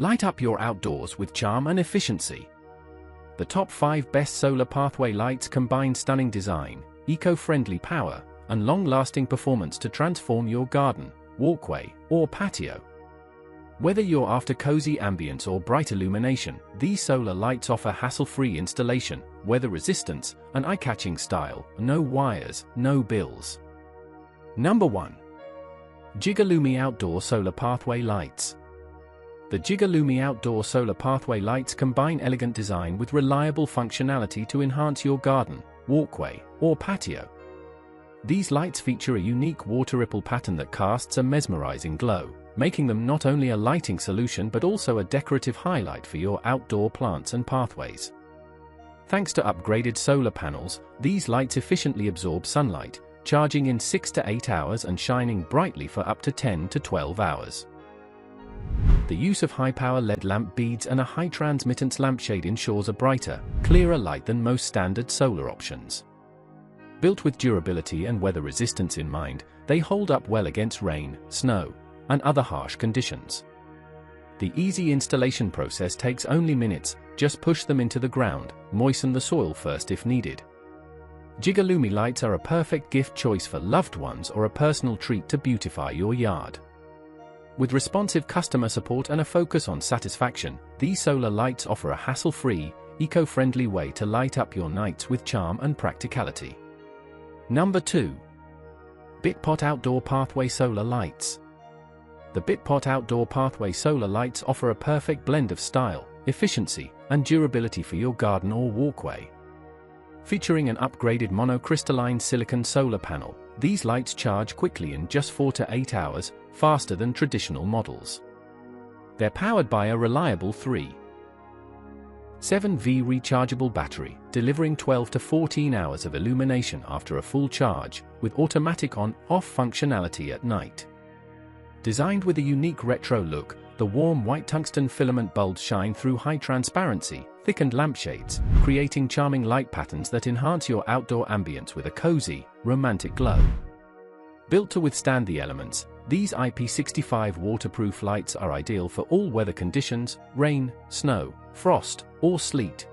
Light up your outdoors with charm and efficiency. The top 5 best solar pathway lights combine stunning design, eco-friendly power, and long-lasting performance to transform your garden, walkway, or patio. Whether you're after cozy ambience or bright illumination, these solar lights offer hassle-free installation, weather resistance, and eye-catching style. No wires, no bills. Number 1. Jigaloomi Outdoor Solar Pathway Lights. The Gigalumi Outdoor Solar Pathway Lights combine elegant design with reliable functionality to enhance your garden, walkway, or patio. These lights feature a unique water ripple pattern that casts a mesmerizing glow, making them not only a lighting solution but also a decorative highlight for your outdoor plants and pathways. Thanks to upgraded solar panels, these lights efficiently absorb sunlight, charging in 6 to 8 hours and shining brightly for up to 10 to 12 hours. The use of high-power LED lamp beads and a high transmittance lampshade ensures a brighter, clearer light than most standard solar options. Built with durability and weather resistance in mind, they hold up well against rain, snow, and other harsh conditions. The easy installation process takes only minutes. Just push them into the ground, moisten the soil first if needed. Jigaloomi lights are a perfect gift choice for loved ones or a personal treat to beautify your yard. With responsive customer support and a focus on satisfaction, these solar lights offer a hassle-free, eco-friendly way to light up your nights with charm and practicality. Number 2. Bitpot Outdoor Pathway Solar Lights. The Bitpot Outdoor Pathway Solar Lights offer a perfect blend of style, efficiency, and durability for your garden or walkway. Featuring an upgraded monocrystalline silicon solar panel, these lights charge quickly in just 4 to 8 hours, faster than traditional models. They're powered by a reliable 3.7V rechargeable battery, delivering 12 to 14 hours of illumination after a full charge, with automatic on-off functionality at night. Designed with a unique retro look, the warm white tungsten filament bulbs shine through high transparency, thickened lampshades, creating charming light patterns that enhance your outdoor ambience with a cozy, romantic glow. Built to withstand the elements, these IP65 waterproof lights are ideal for all weather conditions: rain, snow, frost, or sleet.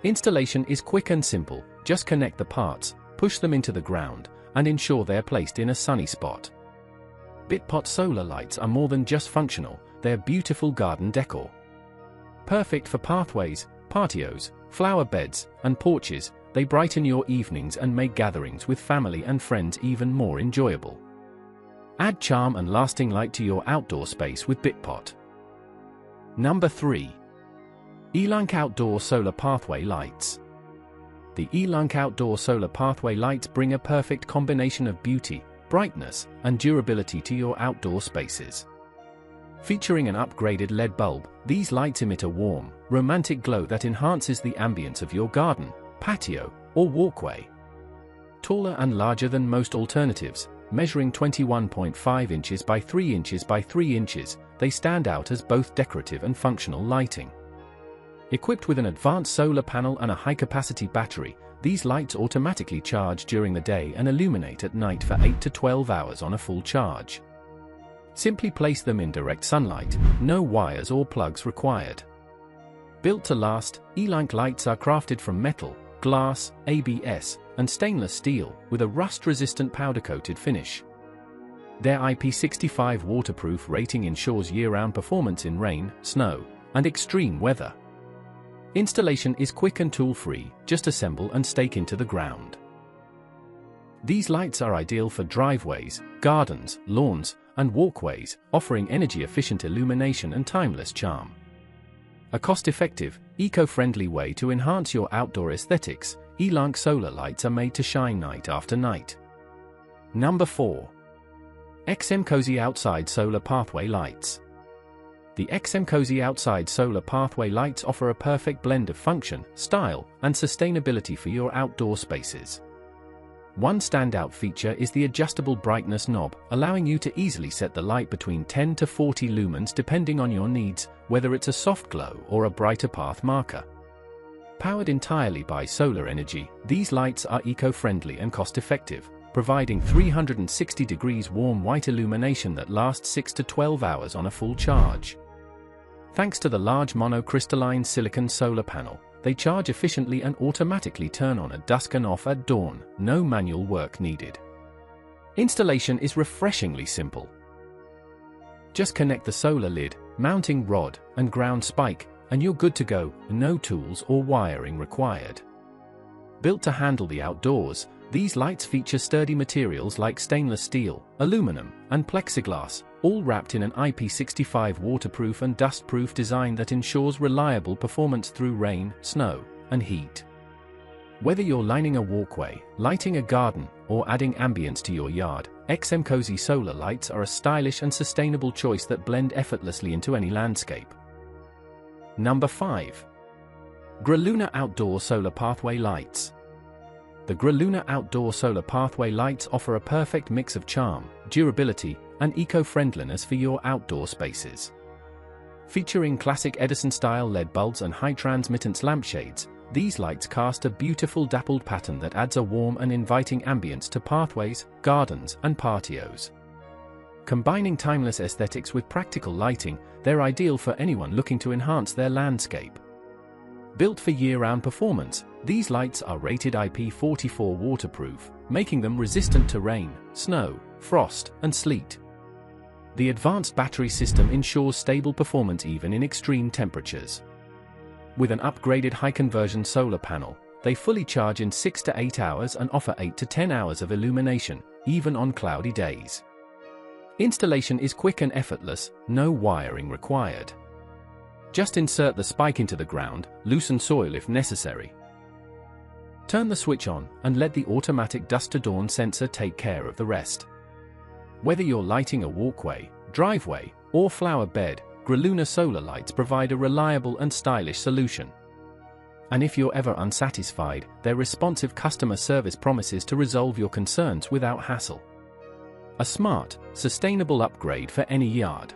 Installation is quick and simple. Just connect the parts, push them into the ground, and ensure they're placed in a sunny spot. Bitpot solar lights are more than just functional, they're beautiful garden decor. Perfect for pathways, patios, flower beds, and porches, they brighten your evenings and make gatherings with family and friends even more enjoyable. Add charm and lasting light to your outdoor space with Bitpot. Number 3. Elink Outdoor Solar Pathway Lights. The Elink Outdoor Solar Pathway Lights bring a perfect combination of beauty, brightness, and durability to your outdoor spaces. Featuring an upgraded LED bulb, these lights emit a warm, romantic glow that enhances the ambience of your garden, patio, or walkway. Taller and larger than most alternatives, measuring 21.5 inches by 3 inches by 3 inches, they stand out as both decorative and functional lighting. Equipped with an advanced solar panel and a high-capacity battery, these lights automatically charge during the day and illuminate at night for 8 to 12 hours on a full charge. Simply place them in direct sunlight, no wires or plugs required. Built to last, Elink lights are crafted from metal, glass, ABS, and stainless steel, with a rust-resistant powder-coated finish. Their IP65 waterproof rating ensures year-round performance in rain, snow, and extreme weather. Installation is quick and tool-free, just assemble and stake into the ground. These lights are ideal for driveways, gardens, lawns, and walkways, offering energy-efficient illumination and timeless charm. A cost-effective, eco-friendly way to enhance your outdoor aesthetics, Elink solar lights are made to shine night after night. Number 4. XM Cozy Outside Solar Pathway Lights. The XM Cozy Outside Solar Pathway Lights offer a perfect blend of function, style, and sustainability for your outdoor spaces. One standout feature is the adjustable brightness knob, allowing you to easily set the light between 10 to 40 lumens depending on your needs, whether it's a soft glow or a brighter path marker. Powered entirely by solar energy, these lights are eco-friendly and cost-effective, providing 360 degrees warm white illumination that lasts 6 to 12 hours on a full charge. Thanks to the large monocrystalline silicon solar panel, they charge efficiently and automatically turn on at dusk and off at dawn, no manual work needed. Installation is refreshingly simple. Just connect the solar lid, mounting rod, and ground spike, and you're good to go, no tools or wiring required. Built to handle the outdoors, these lights feature sturdy materials like stainless steel, aluminum, and plexiglass, all wrapped in an IP65 waterproof and dustproof design that ensures reliable performance through rain, snow, and heat. Whether you're lining a walkway, lighting a garden, or adding ambience to your yard, XM Cozy solar lights are a stylish and sustainable choice that blend effortlessly into any landscape. Number 5. Gruna Outdoor Solar Pathway Lights. The Gruna Outdoor Solar Pathway Lights offer a perfect mix of charm, durability, and eco-friendliness for your outdoor spaces. Featuring classic Edison-style LED bulbs and high transmittance lampshades, these lights cast a beautiful dappled pattern that adds a warm and inviting ambience to pathways, gardens, and patios. Combining timeless aesthetics with practical lighting, they're ideal for anyone looking to enhance their landscape. Built for year-round performance, these lights are rated IP44 waterproof, making them resistant to rain, snow, frost, and sleet. The advanced battery system ensures stable performance even in extreme temperatures. With an upgraded high-conversion solar panel, they fully charge in 6 to 8 hours and offer 8 to 10 hours of illumination, even on cloudy days. Installation is quick and effortless, no wiring required. Just insert the spike into the ground, loosen soil if necessary. Turn the switch on, and let the automatic dusk-to-dawn sensor take care of the rest. Whether you're lighting a walkway, driveway, or flower bed, Gruna solar lights provide a reliable and stylish solution. And if you're ever unsatisfied, their responsive customer service promises to resolve your concerns without hassle. A smart, sustainable upgrade for any yard.